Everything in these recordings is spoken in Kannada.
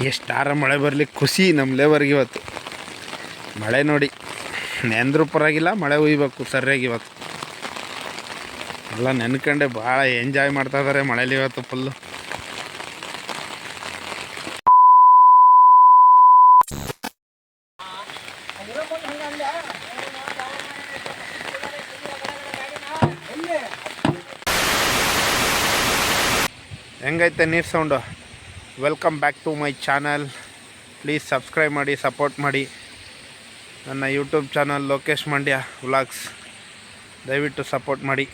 ಎಷ್ಟಾರ ಮಳೆ ಬರಲಿ ಖುಷಿ ನಮ್ಮ ಲೇಬರ್ಗೆ ಇವತ್ತು. ಮಳೆ ನೋಡಿ ನೆಂದ್ರೂ ಪರವಾಗಿಲ್ಲ, ಮಳೆ ಹುಯ್ಬೇಕು ಸರಿಯಾಗಿ ಇವತ್ತು. ಎಲ್ಲ ನೆನ್ಕೊಂಡೆ ಭಾಳ ಎಂಜಾಯ್ ಮಾಡ್ತಾ ಇದ್ದಾರೆ ಮಳೇಲಿ ಇವತ್ತು ಫುಲ್ಲು. ಹೆಂಗೈತೆ ನೀರು sound? Welcome back to my channel. Please subscribe ಮಾಡಿ, ಸಪೋರ್ಟ್ ಮಾಡಿ ನನ್ನ YouTube channel Lokesh Mandya vlogs. ದಯವಿಟ್ಟು ಸಪೋರ್ಟ್ ಮಾಡಿ.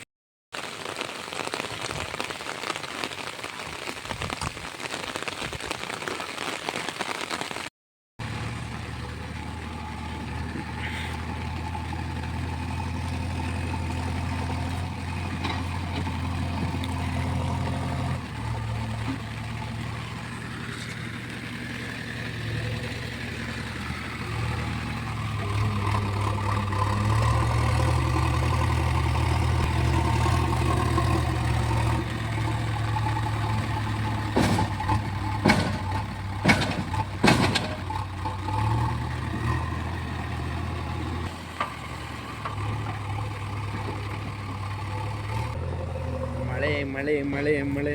ಮಳೆ ಮಳೆ ಮಳೆ ಮಳೆ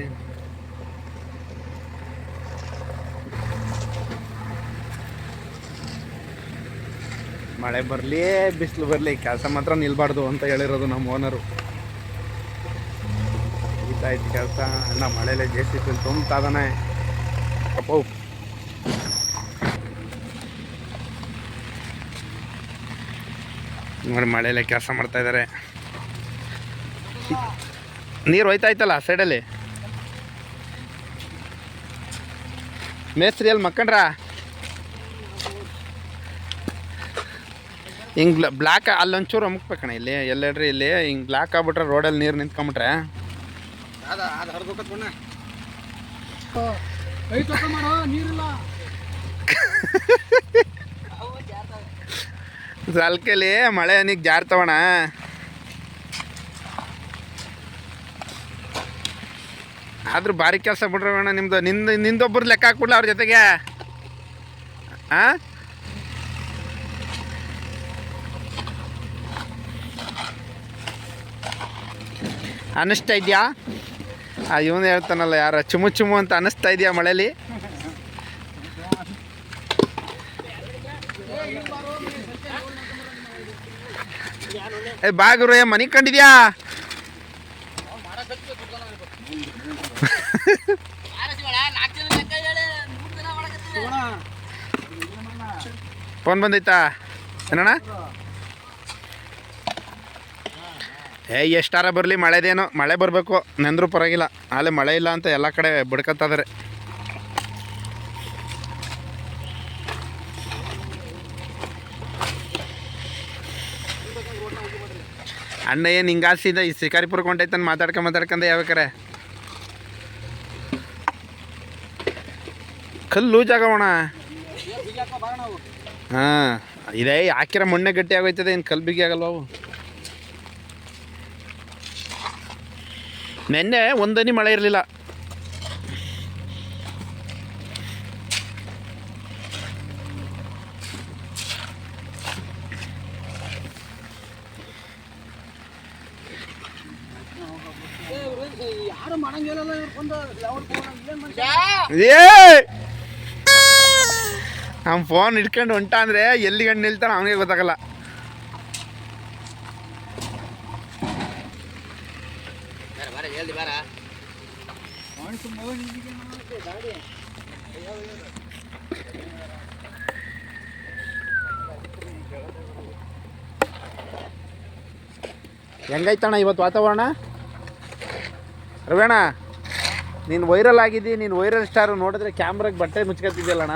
ಮಳೆ ಬರಲಿ ಬಿಸಿಲು ಬರಲಿ, ಕೆಲಸ ಮಾತ್ರ ನಿಲ್ಬಾರ್ದು ಅಂತ ಹೇಳಿರೋದು ನಮ್ಮ ಓನರು. ಇದಾಯ್ತು ಕೆಲಸ. ಅಣ್ಣ ಮಳೆಲೆ JCB ತುಂಬ್ತಾ ಇದ್ದಾನೆ. ಅಪ್ಪೋ ನೋಡಿ ಮಳೆಲೆ ಕೆಲಸ ಮಾಡ್ತಾ ಇದ್ದಾರೆ. ನೀರು ಹೋಯ್ತಾ ಇತ್ತಲ್ಲ ಸೈಡಲ್ಲಿ. ಮೇಸ್ತ್ರಿ ಅಲ್ಲಿ ಮಕ್ಕಂಡ್ರ ಹಿಂಗೆ ಬ್ಲ್ಯಾಕ್ ಅಲ್ಲೊಂಚೂರು ಅಮ್ಕ್ಬೇಕಣ್ಣ. ಇಲ್ಲಿ ಎಲ್ಲೆಡ್ರಿ ಇಲ್ಲಿ ಹಿಂಗೆ ಬ್ಲ್ಯಾಕ್ ಆಗ್ಬಿಟ್ರೆ ರೋಡಲ್ಲಿ ನೀರು ನಿಂತ್ಕೊಂಬಿಟ್ರೆ ಸಲ್ಕೆಲಿ ಮಳೆ ಹನಿಗೆ ಜಾರ್ತವಣ. ಆದ್ರೂ ಭಾರಿ ಕೆಲಸ ಬಿಡ್ರಿ ಅಣ್ಣ ನಿಮ್ದು. ನಿಂದೊಬ್ಬರು ಲೆಕ್ಕ ಹಾಕ್ಬಿಡ್ಲ ಅವ್ರ ಜೊತೆಗೆ. ಅನ್ನಿಸ್ತಾ ಇದೆಯಾ? ಇವನು ಹೇಳ್ತಾನಲ್ಲ, ಯಾರ ಚುಮು ಚುಮು ಅಂತ ಅನ್ನಿಸ್ತಾ ಇದೆಯಾ ಮಳೇಲಿ? ಬಾಗ್ರು ಮನೆ ಕಂಡಿದ್ಯಾ? ಫೋನ್ ಬಂದೈತಾ ಏನಣ್ಣ? ಎಷ್ಟಾರ ಬರಲಿ ಮಳೆದೇನೋ, ಮಳೆ ಬರಬೇಕು, ನೆಂದ್ರೂ ಪರವಾಗಿಲ್ಲ. ಆಲೆ ಮಳೆ ಇಲ್ಲ ಅಂತ ಎಲ್ಲ ಕಡೆ ಬಿಡ್ಕೊತಿದ್ದಾರೆ. ಅಣ್ಣ ಏನು ಹಿಂಗಾಸಿದ ಈ ಶಿಕಾರಿಪುರಕ್ಕೆ ಹೊಂಟೈತಂದು ಮಾತಾಡ್ಕೊಂಡು ಯಾವ್ಯಾಕರೆ ಕಲ್ಲು ಲೂಜ್ ಆಗವಣ. ಹಾಂ, ಇದೇ ಹಾಕಿರೋ ಮಣ್ಣೆ ಗಟ್ಟಿ ಆಗೋಯ್ತದೆ, ಏನು ಕಲ್ಲು ಬಿಗಿ ಆಗಲ್ವ ಅವು. ನೆನ್ನೆ ಒಂದನಿ ಮಳೆ ಇರಲಿಲ್ಲ. ಅವ್ನು ಫೋನ್ ಇಟ್ಕೊಂಡು ಹೊಂಟ ಅಂದರೆ ಎಲ್ಲಿ ಗಂಡು ನಿಲ್ತಾನೆ ಅವನಿಗೆ ಗೊತ್ತಾಗಲ್ಲ. ಹೆಂಗೈತಣ್ಣ ಇವತ್ತು ವಾತಾವರಣ? ರವೇಣ, ನೀನು ವೈರಲ್ ಆಗಿದ್ದಿ, ನೀನು ವೈರಲ್ ಸ್ಟಾರು. ನೋಡಿದ್ರೆ ಕ್ಯಾಮ್ರಾಗೆ ಬಟ್ಟೆ ಮುಚ್ಕೊತಿದ್ಯಲ್ಲಣ್ಣ,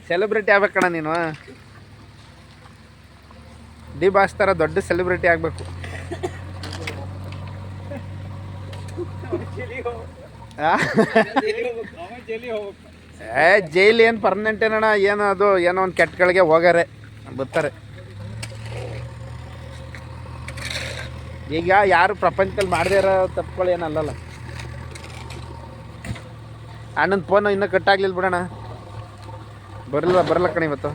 ಸೆಲೆಬ್ರಿಟಿ ಆಗ್ಬೇಕಣ್ಣ ನೀನು. ಡಿ ಬಾಸ್ ಥರ ದೊಡ್ಡ ಸೆಲೆಬ್ರಿಟಿ ಆಗಬೇಕು. ಜೈಲಿ ಏನು ಪರ್ಮನೆಂಟ್ ಏನಣ್ಣ? ಏನೋ ಅದು ಏನೋ ಒಂದು ಕೆಟ್ಟಗಳಿಗೆ ಹೋಗಾರೆ ಬರ್ತಾರೆ. ಈಗ ಯಾರು ಪ್ರಪಂಚದಲ್ಲಿ ಮಾಡದೇ ಇರೋ ತಪ್ಪುಗಳು ಏನಲ್ಲಲ್ಲ. ಅಣ್ಣನ ಫೋನು ಇನ್ನೂ ಕಟ್ಟಾಗ್ಲಿಲ್ಲ ಬಿಡೋಣ. ಬರಲ್ಲ ಕಣೆ ಇವತ್ತು.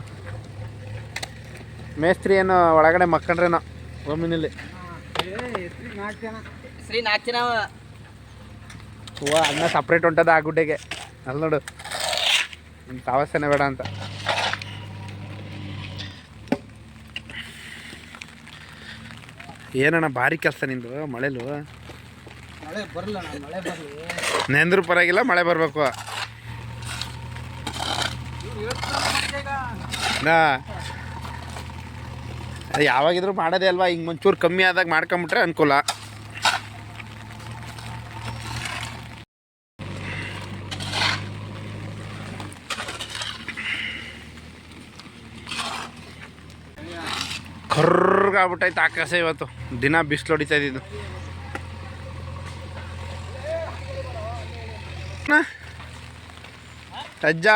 ಮೇಸ್ತ್ರಿ ಏನು ಒಳಗಡೆ ಮಕ್ಕಂಡ್ರೇನೋ ಒಮ್ಮಿನಲ್ಲಿ. ಹೂವ ಅನ್ನ ಸಪ್ರೇಟ್ ಹೊಂಟದ ಆ ಗುಡ್ಡೆಗೆ. ಅಲ್ಲಿ ನೋಡು, ನಿಮ್ಮ ತಾವಸೇನೆ ಬೇಡ ಅಂತ. ಏನಣ್ಣ ಭಾರಿ ಕೆಲಸ ನಿಂದು ಮಳೆಲು. ಮಳೆ ಬರಲ್ಲ, ಮಳೆ ಬರಲಿ. ನೆಂದ್ರೂ ಪರವಾಗಿಲ್ಲ, ಮಳೆ ಬರಬೇಕು. ಯಾವಾಗಿದ್ರು ಮಾಡೋದೇ ಅಲ್ವಾ. ಹಿಂಗೆ ಒಂಚೂರು ಕಮ್ಮಿ ಆದಾಗ ಮಾಡ್ಕೊಂಬಿಟ್ರೆ ಅನುಕೂಲ. ಕರ್ಗಾಗ್ಬಿಟ್ಟೈತೆ ಆಕಾಶ ಇವತ್ತು. ದಿನ ಬಿಸಿಲು ಹೊಡಿತಾ ಇದ್ದಿದ್ದು. ಅಜ್ಜ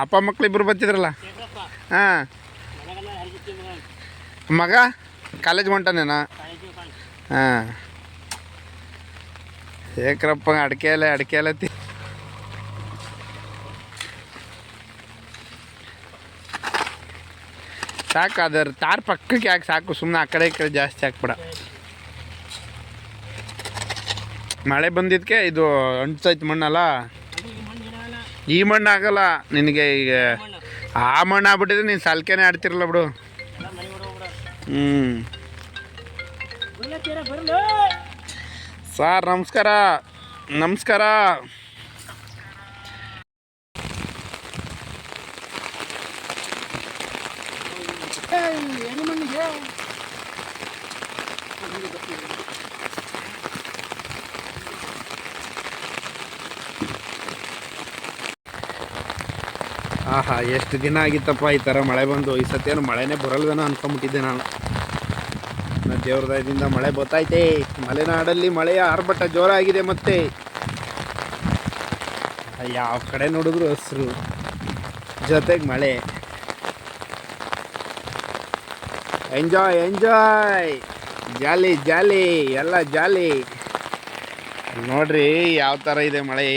ಅಪ್ಪ ಮಕ್ಳಿಬ್ರು ಬರ್ತಿದ್ರಲ್ಲ. ಹಾಂ, ಮಗ ಕಾಲೇಜ್ ಹೊಂಟಾನೇನಾ? ಹಾಂ, ಏಕ್ರಪ್ಪ ಅಡಿಕೆ ಎಲ್ಲ ಸಾಕು. ಅದರ ತಾರ್ ಪಕ್ಕಕ್ಕೆ ಯಾಕೆ ಸಾಕು, ಸುಮ್ಮನೆ ಆ ಕಡೆ ಈ ಕಡೆ ಜಾಸ್ತಿ ಹಾಕ್ಬೇಡ. ಮಳೆ ಬಂದಿದ್ದಕ್ಕೆ ಇದು ಅಂಟ್ಸೈತೆ ಮಣ್ಣಲ್ಲ. ಈ ಮಣ್ಣು ಆಗಲ್ಲ ನಿನಗೆ. ಈಗ ಆ ಮಣ್ಣು ಆಗ್ಬಿಟ್ಟಿದ್ರೆ ನೀನು ಸಲ್ಕೆನೇ ಆಡ್ತಿರಲ್ಲ ಬಿಡು. ಸರ್ ನಮಸ್ಕಾರ. ಆಹಾ, ಎಷ್ಟು ದಿನ ಆಗಿತ್ತಪ್ಪ ಈ ಥರ ಮಳೆ ಬಂದು. ಈ ಸತಿ ಏನು ಮಳೆನೇ ಬರಲ್ವೇನೋ ಅಂದ್ಕೊಂಬಿಟ್ಟಿದ್ದೆ ನಾನು. ದೇವ್ರ ದಯದಿಂದ ಮಳೆ ಬರ್ತೈತೆ. ಮಲೆನಾಡಲ್ಲಿ ಮಳೆಯ ಆರ್ಭಟ ಜೋರಾಗಿದೆ. ಮತ್ತೆ ಯಾವ ಕಡೆ ನೋಡಿದ್ರು ಹಸಿರು, ಜೊತೆಗೆ ಮಳೆ. ಎಂಜಾಯ್ ಜಾಲಿ ಎಲ್ಲ ಜಾಲಿ. ನೋಡ್ರಿ ಯಾವ ಥರ ಇದೆ ಮಳೆ.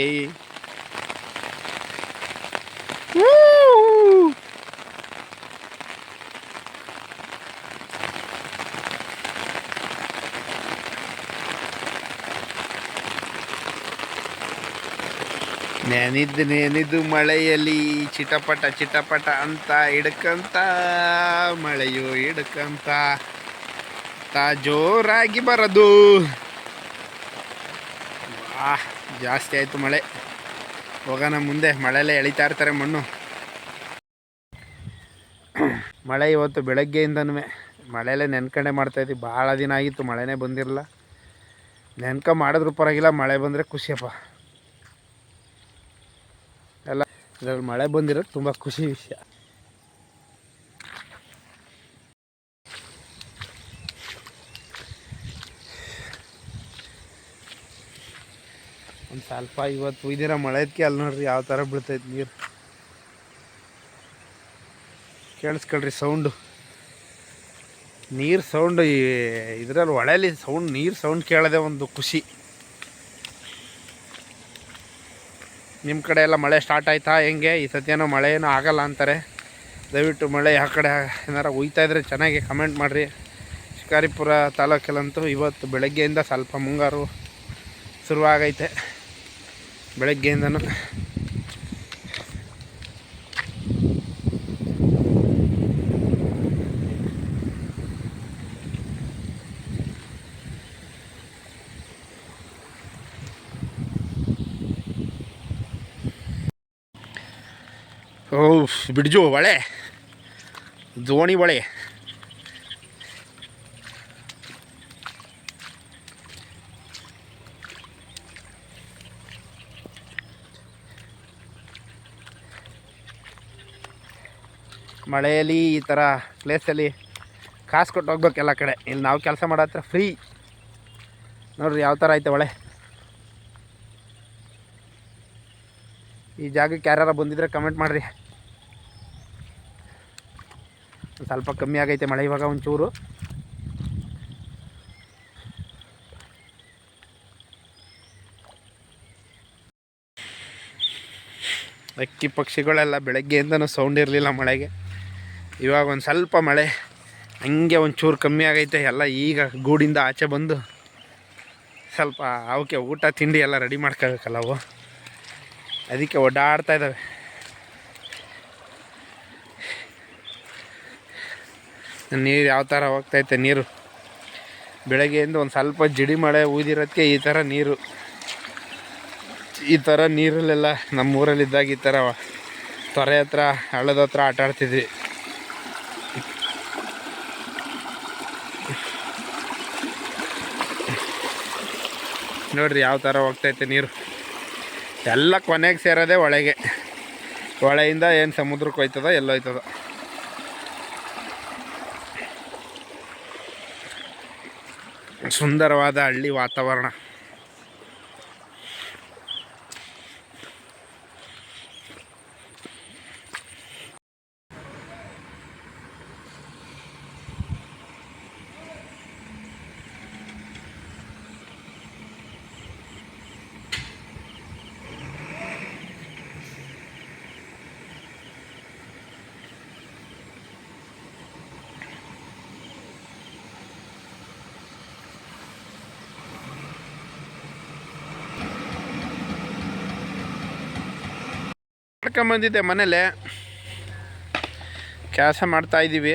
ನೆನಿದ್ದು ಮಳೆಯಲ್ಲಿ ಚಿಟಪಟ ಅಂತ ಹಿಡ್ಕಂತ, ಮಳೆಯು ಹಿಡ್ಕಂತ ಜೋರಾಗಿ ಬರೋದು. ಜಾಸ್ತಿ ಆಯಿತು ಮಳೆ. ಹೋಗೋಣ ಮುಂದೆ. ಮಳೆಯಲ್ಲೇ ಎಳಿತಾ ಇರ್ತಾರೆ ಮಣ್ಣು. ಮಳೆ ಇವತ್ತು ಬೆಳಗ್ಗೆಯಿಂದನೂ ಮಳೆಯಲ್ಲೇ ನೆನ್ಕೊಂಡೇ ಮಾಡ್ತಾಯಿದ್ವಿ. ಭಾಳ ದಿನ ಆಗಿತ್ತು ಮಳೆನೇ ಬಂದಿರಲ್ಲ. ಮಾಡಿದ್ರು ಪರವಾಗಿಲ್ಲ, ಮಳೆ ಬಂದರೆ ಖುಷಿಯಪ್ಪ. ಎಲ್ಲ ಇದ್ರಲ್ಲಿ ಮಳೆ ಬಂದಿರೋದು ತುಂಬ ಖುಷಿ ವಿಷಯ. ಒಂದು ಸ್ವಲ್ಪ ಇವತ್ತು ಒಯ್ದಿರೋ ಮಳೆದಕ್ಕೆ ಅಲ್ಲಿ ನೋಡ್ರಿ ಯಾವ ಥರ ಬೀಳ್ತೈತೆ ನೀರು. ಕೇಳಿಸ್ಕೊಳ್ರಿ ಸೌಂಡು, ನೀರು ಸೌಂಡು. ಇದರಲ್ಲಿ ಹೊಳೆಯಲ್ಲಿ ನೀರು ಸೌಂಡ್ ಕೇಳೋದೇ ಒಂದು ಖುಷಿ. ನಿಮ್ಮ ಕಡೆ ಎಲ್ಲ ಮಳೆ ಸ್ಟಾರ್ಟ್ ಆಯ್ತಾ ಹೆಂಗೆ? ಈ ಸತ್ಯನೋ ಮಳೆ ಏನೋ ಆಗಲ್ಲ ಅಂತಾರೆ. ದಯವಿಟ್ಟು ಮಳೆ ಆ ಕಡೆ ಏನಾರು ಹೋಯ್ತಾಯಿದ್ರೆ ಚೆನ್ನಾಗಿ ಕಮೆಂಟ್ ಮಾಡಿರಿ. ಶಿಕಾರಿಪುರ ತಾಲೂಕಲ್ಲಂತೂ ಇವತ್ತು ಬೆಳಗ್ಗೆಯಿಂದ ಸ್ವಲ್ಪ ಮುಂಗಾರು ಶುರುವಾಗೈತೆ. ಬೆಳಗ್ಗೆಯಿಂದನೂ ಬಿಡ್ಜು ಹೊಳೆ, ದೋಣಿ ಹೊಳೆ. ಮಳೆಯಲ್ಲಿ ಈ ಥರ ಪ್ಲೇಸಲ್ಲಿ ಕಾಸು ಕೊಟ್ಟು ಹೋಗ್ಬೇಕು ಎಲ್ಲ ಕಡೆ. ಇಲ್ಲಿ ನಾವು ಕೆಲಸ ಮಾಡೋ ಹತ್ರ ಫ್ರೀ. ನೋಡ್ರಿ ಯಾವ ಥರ ಐತೆ ಹೊಳೆ. ಈ ಜಾಗಕ್ಕೆ ಯಾರು ಬಂದಿದ್ರೆ ಕಮೆಂಟ್ ಮಾಡಿರಿ. ಸ್ವಲ್ಪ ಕಮ್ಮಿ ಆಗೈತೆ ಮಳೆ ಇವಾಗ ಒಂಚೂರು. ಹಕ್ಕಿ ಪಕ್ಷಿಗಳೆಲ್ಲ ಬೆಳಗ್ಗೆಯಿಂದನೂ ಸೌಂಡ್ ಇರಲಿಲ್ಲ ಮಳೆಗೆ. ಇವಾಗ ಒಂದು ಸ್ವಲ್ಪ ಮಳೆ ಹಂಗೆ ಒಂಚೂರು ಕಮ್ಮಿ ಆಗೈತೆ. ಎಲ್ಲ ಈಗ ಗೂಡಿಂದ ಆಚೆ ಬಂದು ಸ್ವಲ್ಪ ಅವಕ್ಕೆ ಊಟ ತಿಂಡಿ ಎಲ್ಲ ರೆಡಿ ಮಾಡ್ಕೋಬೇಕಲ್ಲ ಅವು, ಅದಕ್ಕೆ ಓಡಾಡ್ತಾ ಇದ್ದಾವೆ. ನೀರು ಯಾವ ಥರ ಹೋಗ್ತೈತೆ ನೀರು. ಬೆಳಗ್ಗೆಯಿಂದ ಒಂದು ಸ್ವಲ್ಪ ಜಿಡಿ ಮಳೆ ಊದಿರೋದಕ್ಕೆ ಈ ಥರ ನೀರಲ್ಲೆಲ್ಲ ನಮ್ಮೂರಲ್ಲಿದ್ದಾಗ ಈ ಥರ ತೊರೆ ಹತ್ರ ಹಳ್ಳದ ಹತ್ರ ಆಟ ಆಡ್ತಿದ್ವಿ. ನೋಡ್ರಿ ಯಾವ ಥರ ಹೋಗ್ತೈತೆ ನೀರು. ಎಲ್ಲ ಕೊನೆಗೆ ಸೇರೋದೇ ಹೊಳೆಗೆ. ಹೊಳೆಯಿಂದ ಏನು ಸಮುದ್ರಕ್ಕೆ ಹೋಯ್ತದೋ ಎಲ್ಲೋಯ್ತದೋ. ಸುಂದರವಾದ ಹಳ್ಳಿ ವಾತಾವರಣ. ಬಂದಿದ್ದೆ ಮನೇಲೆ ಕೆಲಸ ಮಾಡ್ತಾಯಿದ್ದೀವಿ.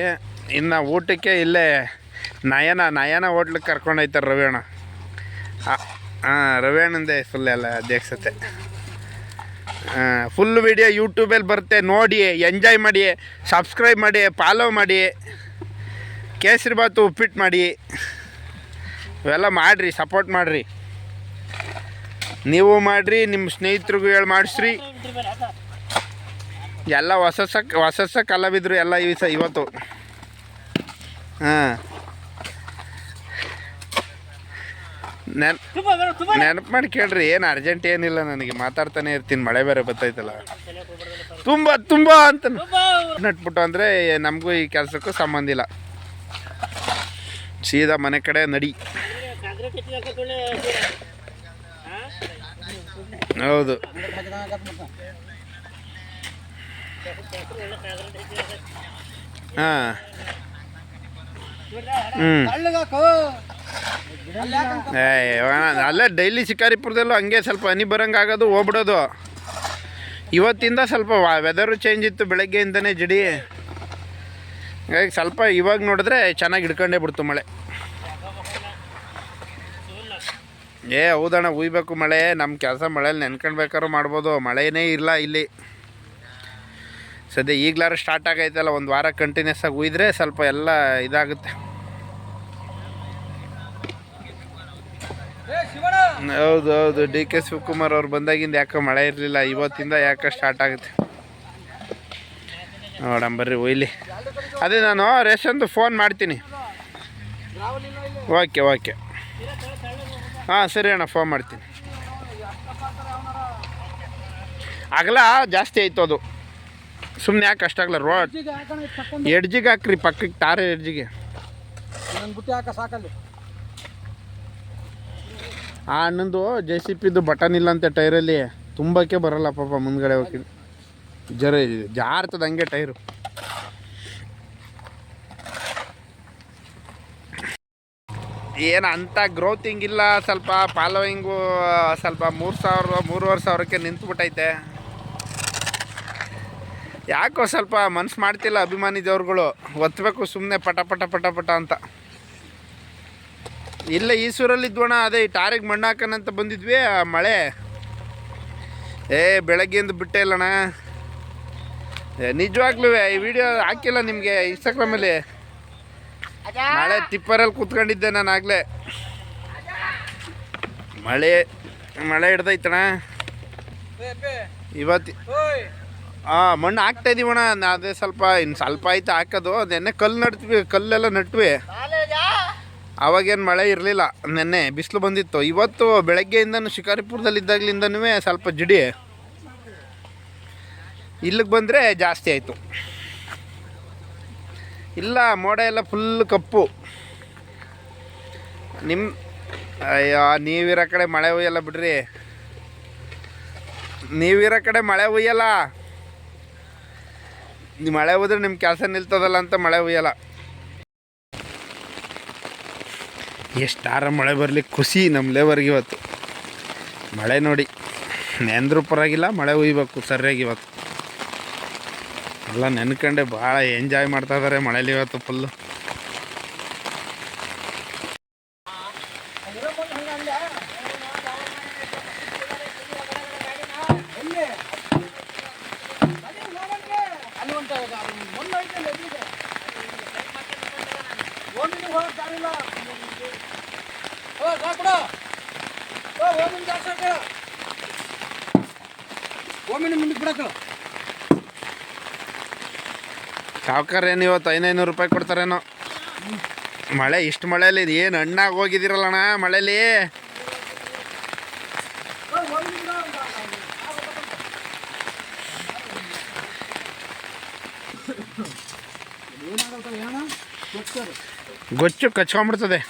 ಇನ್ನು ಊಟಕ್ಕೆ ಇಲ್ಲೇ ನಯನ ಹೋಟ್ಲಿಗೆ ಕರ್ಕೊಂಡೋಯ್ತಾರೆ ರವಿಯಣ್ಣ. ಹಾಂ, ರವಿಯಣ್ಣಂದೇ ಫುಲ್ ಎಲ್ಲ ಅಧ್ಯಕ್ಷತೆ. ಫುಲ್ ವಿಡಿಯೋ ಯೂಟ್ಯೂಬಲ್ಲಿ ಬರುತ್ತೆ, ನೋಡಿ ಎಂಜಾಯ್ ಮಾಡಿ, ಸಬ್ಸ್ಕ್ರೈಬ್ ಮಾಡಿ, ಫಾಲೋ ಮಾಡಿ, ಕೇಸರಿ ಬಾತು ಉಪ್ಪಿಟ್ಟು ಮಾಡಿ, ಇವೆಲ್ಲ ಮಾಡಿರಿ, ಸಪೋರ್ಟ್ ಮಾಡಿರಿ. ನೀವು ಮಾಡಿರಿ, ನಿಮ್ಮ ಸ್ನೇಹಿತರಿಗೂ ಹೇಳಿ ಮಾಡಿಸ್ರಿ. ಎಲ್ಲ ಹೊಸ ಕಲಾವಿದರು ಎಲ್ಲ ಇವತ್ತು. ಹಾಂ, ನೆನಪು ಮಾಡಿ ಕೇಳ್ರಿ. ಏನು ಅರ್ಜೆಂಟ್ ಏನಿಲ್ಲ, ನನಗೆ ಮಾತಾಡ್ತಾನೆ ಇರ್ತೀನಿ. ಮಳೆ ಬೇರೆ ಬರ್ತೈತಲ್ಲ, ತುಂಬ ಅಂತ ನಟ್ಬಿಟ್ಟು ಅಂದರೆ ನಮಗೂ ಈ ಕೆಲಸಕ್ಕೂ ಸಂಬಂಧ ಇಲ್ಲ. ಸೀದಾ ಮನೆ ಕಡೆ ನಡಿ. ಹೌದು. ಹಾಂ, ಅಲ್ಲೇ ಡೈಲಿ ಶಿಕಾರಿಪುರದಲ್ಲೂ ಹಂಗೆ ಸ್ವಲ್ಪ ಹನಿ ಬರಂಗೆ ಆಗೋದು, ಹೋಗ್ಬಿಡೋದು. ಇವತ್ತಿಂದ ಸ್ವಲ್ಪ ವೆದರು ಚೇಂಜ್ ಇತ್ತು, ಬೆಳಗ್ಗೆಯಿಂದನೇ ಜಿಡಿ. ಹಾಗಾಗಿ ಸ್ವಲ್ಪ ಇವಾಗ ನೋಡಿದ್ರೆ ಚೆನ್ನಾಗಿ ಹಿಡ್ಕೊಂಡೇ ಬಿಡ್ತು ಮಳೆ. ಹೌದಣ್ಣ, ಉಯ್ಬೇಕು ಮಳೆ. ನಮ್ಮ ಕೆಲಸ ಮಳೇಲಿ ನೆನ್ಕೊಳ್ಬೇಕಾದ್ರೂ ಮಾಡ್ಬೋದು. ಮಳೆನೇ ಇಲ್ಲ ಇಲ್ಲಿ ಸದ್ಯ. ಈಗಲಾರು ಸ್ಟಾರ್ಟ್ ಆಗೈತಲ್ಲ, ಒಂದು ವಾರ ಕಂಟಿನ್ಯೂಸ್ ಆಗಿ ಉಯ್ದ್ರೆ ಸ್ವಲ್ಪ ಎಲ್ಲ ಇದಾಗುತ್ತೆ. ಹೌದು, ಡಿ ಕೆ ಶಿವಕುಮಾರ್ ಅವ್ರು ಬಂದಾಗಿಂದ ಯಾಕೆ ಮಳೆ ಇರಲಿಲ್ಲ. ಇವತ್ತಿಂದ ಯಾಕೆ ಸ್ಟಾರ್ಟ್ ಆಗುತ್ತೆ ನೋಡಂಬರ್ರಿ ಒಯ್ಲಿ. ಅದೇ ನಾನು ರೇಷನ್ದು ಫೋನ್ ಮಾಡ್ತೀನಿ. ಓಕೆ ಹಾಂ, ಸರಿ ಅಣ್ಣ, ಫೋನ್ ಮಾಡ್ತೀನಿ. ಅಗಲ ಜಾಸ್ತಿ ಆಯಿತು ಅದು, ಸುಮ್ಮನೆ ಯಾಕೆ ಅಷ್ಟಾಗಲ್ಲ. ರೋಡ್ ಎಡ್ಜಿಗೆ ಹಾಕ್ರಿ, ಪಕ್ಕಕ್ಕೆ ಟಾರ್ ಎಡ್ಜಿಗೆ. ಆ ಅಣ್ಣಂದು JCPದು ಬಟನ್ ಇಲ್ಲಂತೆ ಟೈರಲ್ಲಿ, ತುಂಬಕ್ಕೆ ಬರಲ್ಲ ಪಾಪ. ಮುಂದ್ಗಡೆ ಹೋಗಿ ಜಾರ್ತದ ಹಂಗೆ ಟೈರು. ಏನು ಅಂಥ ಗ್ರೋತಿಂಗ್ ಇಲ್ಲ. ಸ್ವಲ್ಪ ಫಾಲೋಯಿಂಗು ಸ್ವಲ್ಪ 3,000-3,500ಕ್ಕೆ ನಿಂತುಬಿಟ್ಟೈತೆ. ಯಾಕೋ ಸ್ವಲ್ಪ ಮನ್ಸು ಮಾಡ್ತಿಲ್ಲ ಅಭಿಮಾನಿ ದೇವ್ರುಗಳು. ಒತ್ತಬೇಕು ಸುಮ್ಮನೆ ಪಟ ಅಂತ. ಇಲ್ಲ ಈಸೂರಲ್ಲಿದ್ವಣ, ಅದೇ ಈ ಟಾರಿಗೆ ಮಣ್ಣು ಹಾಕೋಣಂತ ಬಂದಿದ್ವಿ. ಮಳೆ ಬೆಳಗ್ಗೆಯಿಂದ ಬಿಟ್ಟೇ ಇಲ್ಲಣ್ಣ. ನಿಜವಾಗ್ಲೂ ಈ ವಿಡಿಯೋ ಹಾಕಿಲ್ಲ ನಿಮಗೆ ಇನ್ಸ್ಟಾಗ್ರಾಮಲ್ಲಿ. ನಾಳೆ ತಿಪ್ಪರಲ್ಲಿ ಕೂತ್ಕೊಂಡಿದ್ದೆ ನಾನು ಆಗಲೇ. ಮಳೆ ಹಿಡ್ದೈತಣ ಇವತ್ತು. ಮಣ್ಣು ಹಾಕ್ತಾ ಇದೀವಣ್ಣ. ಅದೇ ಇನ್ನು ಸ್ವಲ್ಪ ಆಯ್ತು ಹಾಕೋದು. ನೆನ್ನೆ ಕಲ್ಲೆಲ್ಲ ನಟ್ವಿ. ಅವಾಗೇನು ಮಳೆ ಇರಲಿಲ್ಲ. ನೆನ್ನೆ ಬಿಸಿಲು ಬಂದಿತ್ತು. ಇವತ್ತು ಬೆಳಗ್ಗೆಯಿಂದನೂ ಶಿಕಾರಿಪುರದಲ್ಲಿದ್ದಾಗಲಿಂದನೂ ಸ್ವಲ್ಪ ಜಿಡಿ. ಇಲ್ಲಿಗೆ ಬಂದರೆ ಜಾಸ್ತಿ ಆಯಿತು. ಇಲ್ಲ, ಮೋಡ ಎಲ್ಲ ಫುಲ್ ಕಪ್ಪು. ಅಯ್ಯೋ, ನೀವಿರೋ ಕಡೆ ಮಳೆ ಎಲ್ಲ ಬಿಡ್ರಿ. ನೀವಿರೋ ಕಡೆ ಮಳೆ ಹುಯ್ಯಲ್ಲ. ನೀವು ಮಳೆ ಹೋದ್ರೆ ನಿಮ್ಮ ಕೆಲಸ ನಿಲ್ತದಲ್ಲ ಅಂತ ಮಳೆ ಹುಯ್ಯಲ್ಲ. ಎಷ್ಟಾರ ಮಳೆ ಬರಲಿಕ್ಕೆ ಖುಷಿ ನಮ್ಮ ಲೇಬರ್ಗೆ ಇವತ್ತು. ಮಳೆ ನೋಡಿ ನೆಂದ್ರೂ ಪರವಾಗಿಲ್ಲ, ಮಳೆ ಹುಯ್ಬೇಕು ಸರಿಯಾಗಿ ಇವತ್ತು. ಎಲ್ಲ ನೆನ್ಕೊಂಡೆ ಭಾಳ ಎಂಜಾಯ್ ಮಾಡ್ತಾ ಇದ್ದಾರೆ ಮಳೇಲಿ ಇವತ್ತು ಫುಲ್ಲು. ಸಾವ್ಕಾರ ಏನು ಇವತ್ತು 500 ರೂಪಾಯಿ ಕೊಡ್ತಾರೇನೋ. ಮಳೆ ಇಷ್ಟು ಮಳೆಯಲ್ಲಿ ಏನು ಹಣ್ಣಾಗಿ ಹೋಗಿದ್ದೀರಲ್ಲಣ್ಣ ಮಳೇಲಿ. ಗೊಚ್ಚು ಕಚ್ಕೊಂಡ್ಬಿಡ್ತದೆ.